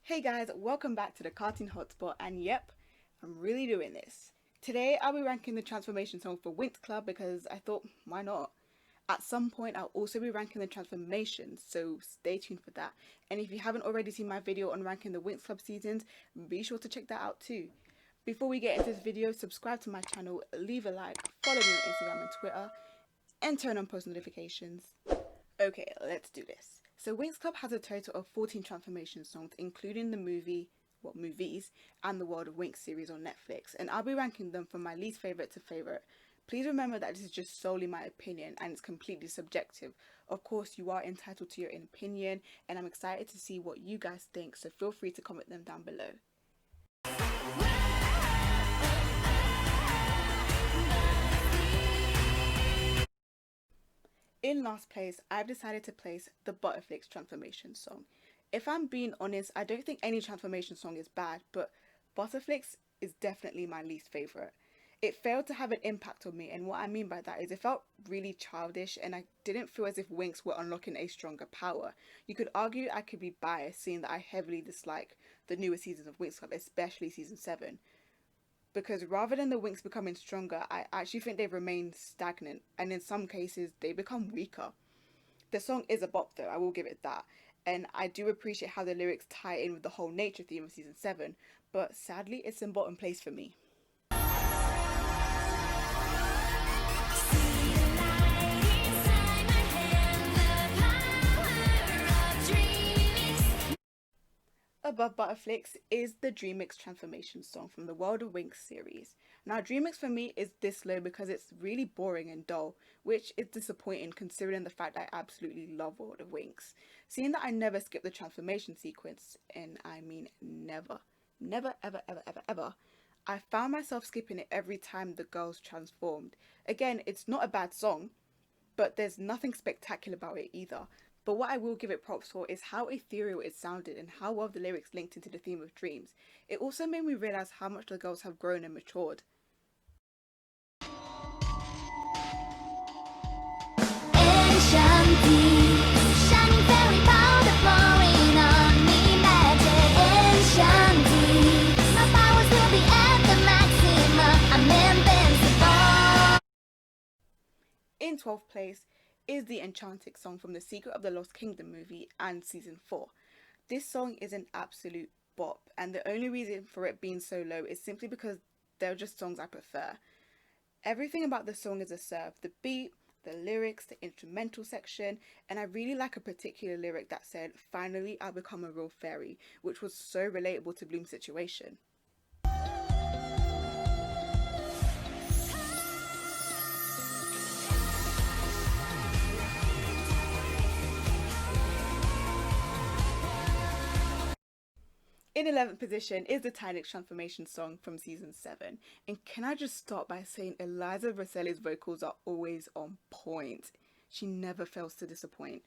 Hey guys, welcome back to the Cartoon Hotspot, and yep, I'm really doing this. Today I'll be ranking the transformation song for Winx Club because I thought, why not? At some point I'll also be ranking the transformations, so stay tuned for that. And if you haven't already seen my video on ranking the Winx Club seasons, be sure to check that out too. Before we get into this video, subscribe to my channel, leave a like, follow me on Instagram and Twitter, and turn on post notifications. Okay, let's do this. So Winx Club has a total of 14 transformation songs, including the movies, and the World of Winx series on Netflix, and I'll be ranking them from my least favourite to favourite. Please remember that this is just solely my opinion and it's completely subjective. Of course, you are entitled to your own opinion, and I'm excited to see what you guys think, so feel free to comment them down below. In last place, I've decided to place the Butterflicks transformation song. If I'm being honest, I don't think any transformation song is bad, but Butterflicks is definitely my least favourite. It failed to have an impact on me, and what I mean by that is it felt really childish and I didn't feel as if Winx were unlocking a stronger power. You could argue I could be biased seeing that I heavily dislike the newer seasons of Winx Club, especially season 7. Because rather than the Winx becoming stronger, I actually think they've remained stagnant, and in some cases they become weaker. The song is a bop though, I will give it that, and I do appreciate how the lyrics tie in with the whole nature theme of season 7, but sadly it's in bottom place for me. Above Butterflicks is the Dreamix transformation song from the World of Winx series. Now Dreamix for me is this low because it's really boring and dull, which is disappointing considering the fact I absolutely love World of Winx. Seeing that I never skip the transformation sequence, and I mean never, ever, I found myself skipping it every time the girls transformed. Again, it's not a bad song, but there's nothing spectacular about it either. But what I will give it props for is how ethereal it sounded and how well the lyrics linked into the theme of dreams. It also made me realise how much the girls have grown and matured. Enchanted, shining fairy powder pouring on me, magic. Enchanted, my powers will be at the maximum. I'm invincible. In 12th place is the Enchanted song from the Secret of the Lost Kingdom movie and season 4. This song is an absolute bop, and the only reason for it being so low is simply because they're just songs I prefer. Everything about the song is a serve: the beat, the lyrics, the instrumental section, and I really like a particular lyric that said, "Finally I'll become a real fairy," which was so relatable to Bloom's situation. In 11th position is the Tinyx transformation song from season 7. And can I just start by saying Eliza Rosselli's vocals are always on point. She never fails to disappoint.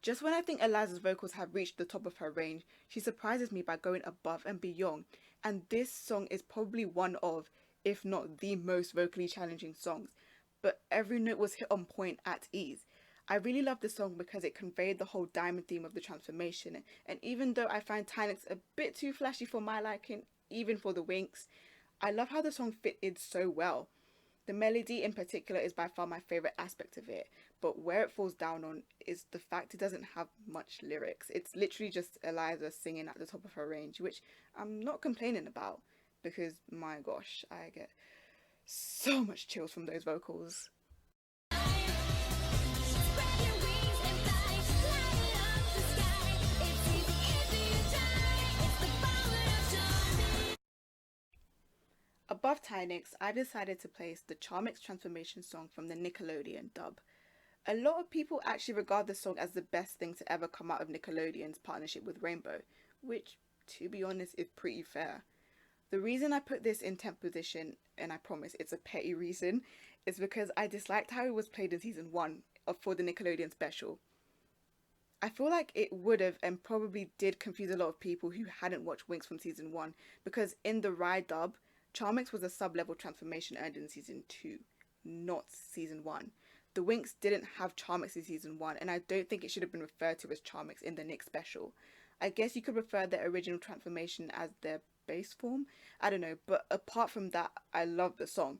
Just when I think Eliza's vocals have reached the top of her range, she surprises me by going above and beyond. And this song is probably one of, if not the most vocally challenging songs. But every note was hit on point at ease. I really love this song because it conveyed the whole diamond theme of the transformation, and even though I find Tinyx a bit too flashy for my liking, even for the Winx, I love how the song fitted so well. The melody in particular is by far my favourite aspect of it, but where it falls down on is the fact it doesn't have much lyrics. It's literally just Eliza singing at the top of her range, which I'm not complaining about, because my gosh, I get so much chills from those vocals. Above Tinyx, I've decided to place the Charmix transformation song from the Nickelodeon dub. A lot of people actually regard the song as the best thing to ever come out of Nickelodeon's partnership with Rainbow, which, to be honest, is pretty fair. The reason I put this in 10th position, and I promise it's a petty reason, is because I disliked how it was played in season 1 for the Nickelodeon special. I feel like it would have and probably did confuse a lot of people who hadn't watched Winx from season 1, because in the Rye dub, Charmix was a sub-level transformation earned in season 2, not season 1. The Winx didn't have Charmix in season 1, and I don't think it should have been referred to as Charmix in the Nick special. I guess you could refer the original transformation as their base form. I don't know, but apart from that, I love the song.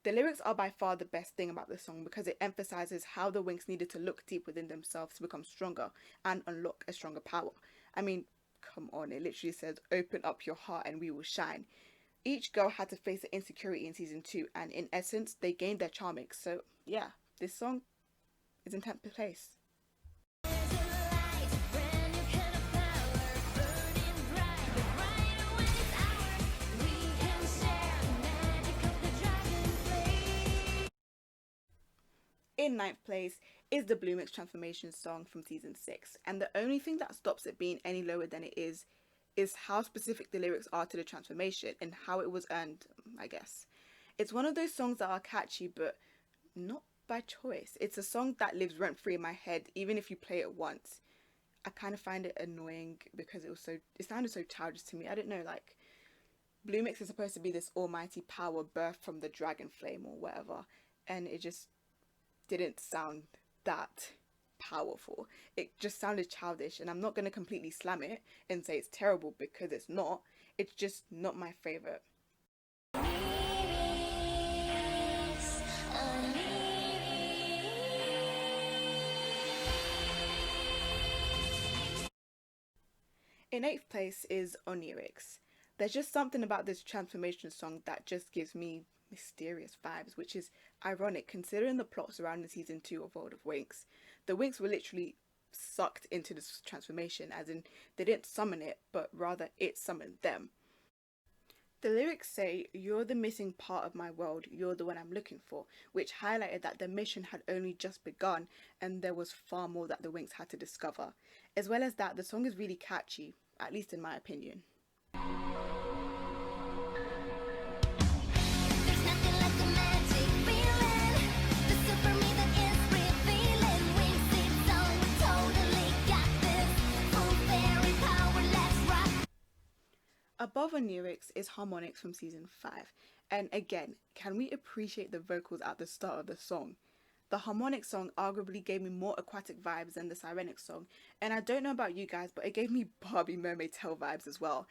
The lyrics are by far the best thing about the song because it emphasizes how the Winx needed to look deep within themselves to become stronger and unlock a stronger power. I mean, come on, it literally says, "Open up your heart and we will shine." Each girl had to face the insecurity in season 2, and in essence, they gained their Charmix. So, yeah, this song is in 10th place. In 9th place is the Bluemix transformation song from season 6, and the only thing that stops it being any lower than it is how specific the lyrics are to the transformation and how it was earned, I guess. It's one of those songs that are catchy, but not by choice. It's a song that lives rent free in my head, even if you play it once. I kind of find it annoying because it sounded so childish to me. I don't know, like, Bluemix is supposed to be this almighty power birthed from the dragon flame or whatever, and it just didn't sound that powerful. It just sounded childish, and I'm not going to completely slam it and say it's terrible because it's not. It's just not my favorite. In 8th place is Onyx. There's just something about this transformation song that just gives me mysterious vibes, which is ironic considering the plot surrounding season 2 of World of Winx. The Winx were literally sucked into this transformation, as in they didn't summon it, but rather it summoned them. The lyrics say, "You're the missing part of my world, you're the one I'm looking for," which highlighted that the mission had only just begun and there was far more that the Winx had to discover. As well as that, the song is really catchy, at least in my opinion. Above Onyx is Harmonics from season 5, and again, can we appreciate the vocals at the start of the song? The Harmonics song arguably gave me more aquatic vibes than the Sirenic song, and I don't know about you guys, but it gave me Barbie Mermaid Tail vibes as well.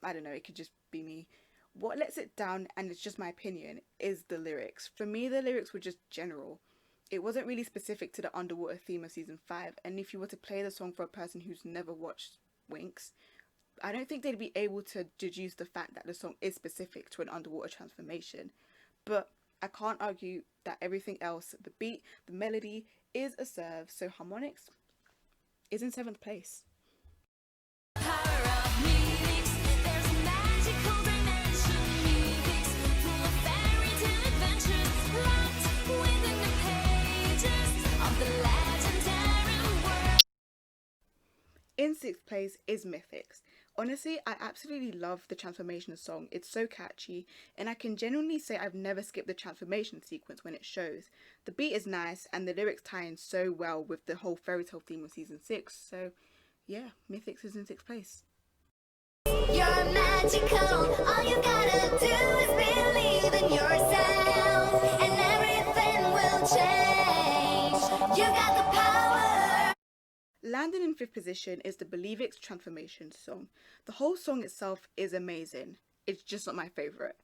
I don't know, it could just be me. What lets it down, and it's just my opinion, is the lyrics. For me, the lyrics were just general. It wasn't really specific to the underwater theme of season 5, and if you were to play the song for a person who's never watched Winx, I don't think they'd be able to deduce the fact that the song is specific to an underwater transformation. But I can't argue that everything else, the beat, the melody, is a serve, so Harmonics is in 7th place. In 6th place is Mythics. Honestly, I absolutely love the transformation song. It's so catchy, and I can genuinely say I've never skipped the transformation sequence when it shows. The beat is nice, and the lyrics tie in so well with the whole fairy tale theme of season 6. So, yeah, Mythics is in 6th place. You're magical, all you gotta do is believe in yourself, and everything will change. You got the power. Landing in 5th position is the Bluemix transformation song. The whole song itself is amazing. It's just not my favourite.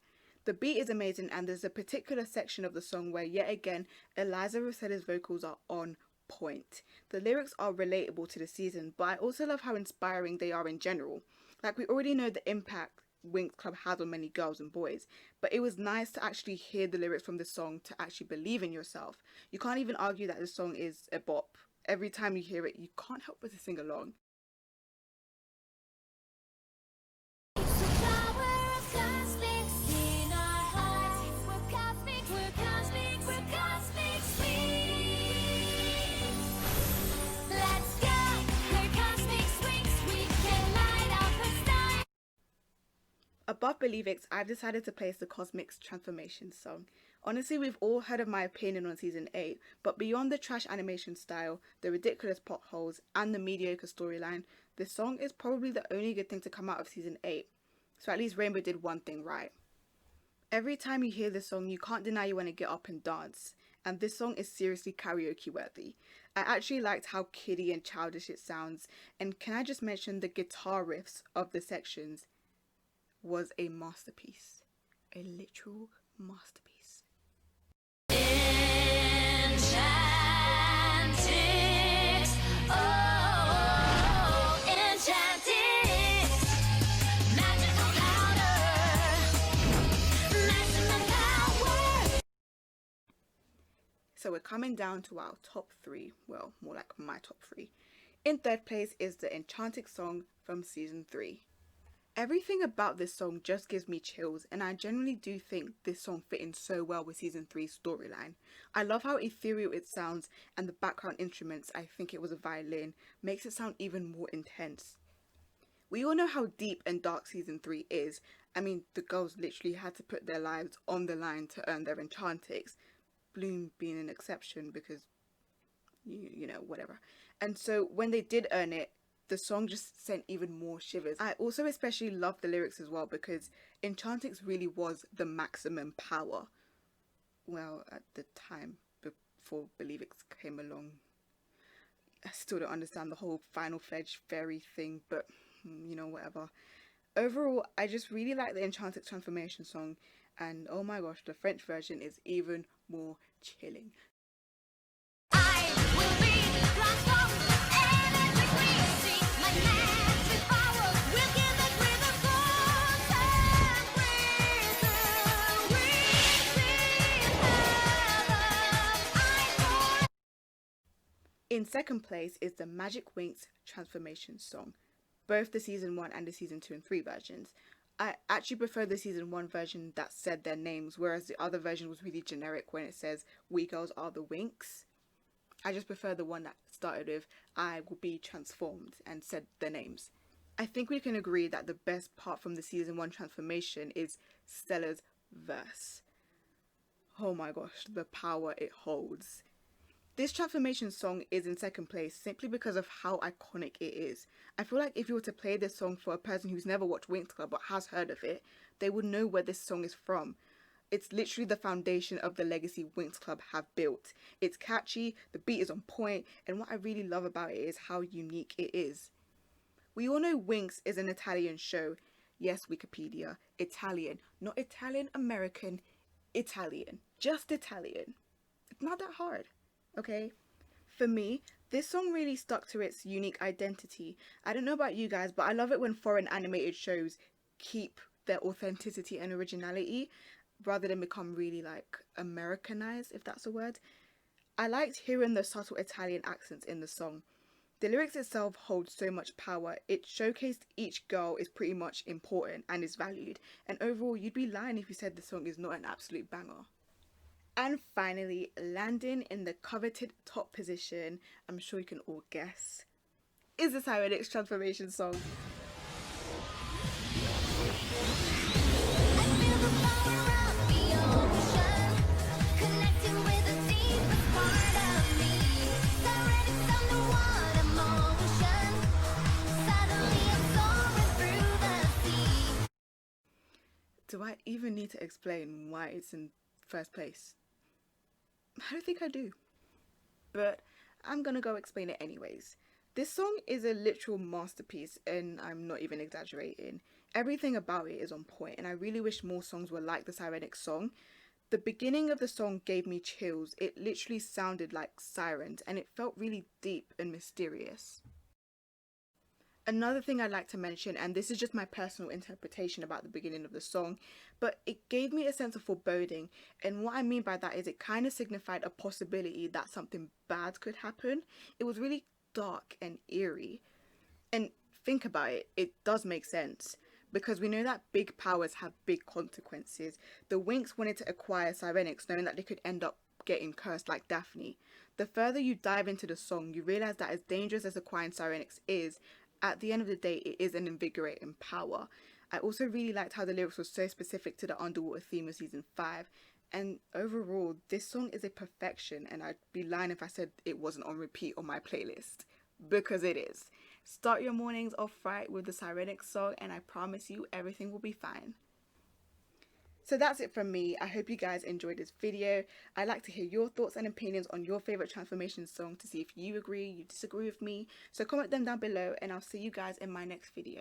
The beat is amazing, and there's a particular section of the song where yet again Eliza Rosetta's vocals are on point. The lyrics are relatable to the season, but I also love how inspiring they are in general. Like, we already know the impact Winx Club has on many girls and boys, but it was nice to actually hear the lyrics from the song to actually believe in yourself. You can't even argue that the song is a bop. Every time you hear it, you can't help but to sing along. Above Believix, I've decided to place the Cosmix transformation song. Honestly, we've all heard of my opinion on season 8, but beyond the trash animation style, the ridiculous plot holes, and the mediocre storyline, this song is probably the only good thing to come out of season 8. So at least Rainbow did one thing right. Every time you hear this song, you can't deny you want to get up and dance. and this song is seriously karaoke worthy. I actually liked how kiddie and childish it sounds, and can I just mention the guitar riffs of the sections was a masterpiece. A literal masterpiece. Enchanted, oh, enchanted, magical powder, maximum power. So we're coming down to our top 3, well, more like my top 3. In third place is the Enchanted song from season 3. Everything about this song just gives me chills, and I generally do think this song fit in so well with season 3's storyline. I love how ethereal it sounds, and the background instruments, I think it was a violin, makes it sound even more intense. We all know how deep and dark season 3 is. I mean, the girls literally had to put their lives on the line to earn their Enchantix. Bloom being an exception because, you know, whatever. And so when they did earn it, the song just sent even more shivers. I also especially love the lyrics as well because Enchantix really was the maximum power. Well, at the time before Bluemix came along. I still don't understand the whole final fledged fairy thing, but you know, whatever. Overall, I just really like the Enchanted transformation song, and oh my gosh, the French version is even more chilling. I will be transformed, electrically see my magic power will give the river force and breathe the wind. In second place is the Magic Winx transformation song, both the season 1 and the season 2 and 3 versions. I actually prefer the season 1 version that said their names, whereas the other version was really generic when it says we girls are the Winx. I just prefer the one that started with I will be transformed and said their names. I think we can agree that the best part from the season 1 transformation is Stella's verse. Oh my gosh, the power it holds. This transformation song is in second place simply because of how iconic it is. I feel like if you were to play this song for a person who's never watched Winx Club but has heard of it, they would know where this song is from. It's literally the foundation of the legacy Winx Club have built. It's catchy, the beat is on point, and what I really love about it is how unique it is. We all know Winx is an Italian show. Yes, Wikipedia, Italian, not Italian American, Italian, just Italian. It's not that hard. Okay, for me, this song really stuck to its unique identity. I don't know about you guys, but I love it when foreign animated shows keep their authenticity and originality rather than become really like Americanized, if that's a word. I liked hearing the subtle Italian accents in the song. The lyrics itself hold so much power. It showcased each girl is pretty much important and is valued, and overall you'd be lying if you said the song is not an absolute banger. And finally, landing in the coveted top position, I'm sure you can all guess, is the Harmonics transformation song. I feel the power of the ocean, connecting with the deepest part of me. Direct underwater motion, suddenly I'm soaring through the sea. Do I even need to explain why it's in first place? I don't think I do. But I'm gonna go explain it anyways. This song is a literal masterpiece, and I'm not even exaggerating. Everything about it is on point, and I really wish more songs were like the Sirenic song. The beginning of the song gave me chills. It literally sounded like sirens, and it felt really deep and mysterious. Another thing I'd like to mention, and this is just my personal interpretation about the beginning of the song, but it gave me a sense of foreboding, and what I mean by that is it kind of signified a possibility that something bad could happen. It was really dark and eerie. And think about it, it does make sense, because we know that big powers have big consequences. The Winx wanted to acquire Sirenix knowing that they could end up getting cursed like Daphne. The further you dive into the song, you realise that as dangerous as acquiring Sirenix is, at the end of the day, it is an invigorating power. I also really liked how the lyrics were so specific to the underwater theme of season 5. And overall, this song is a perfection, and I'd be lying if I said it wasn't on repeat on my playlist. Because it is. Start your mornings off right with the Sirenix song, and I promise you everything will be fine. So that's it from me. I hope you guys enjoyed this video. I'd like to hear your thoughts and opinions on your favorite transformation song to see if you agree, you disagree with me. So comment them down below and I'll see you guys in my next video.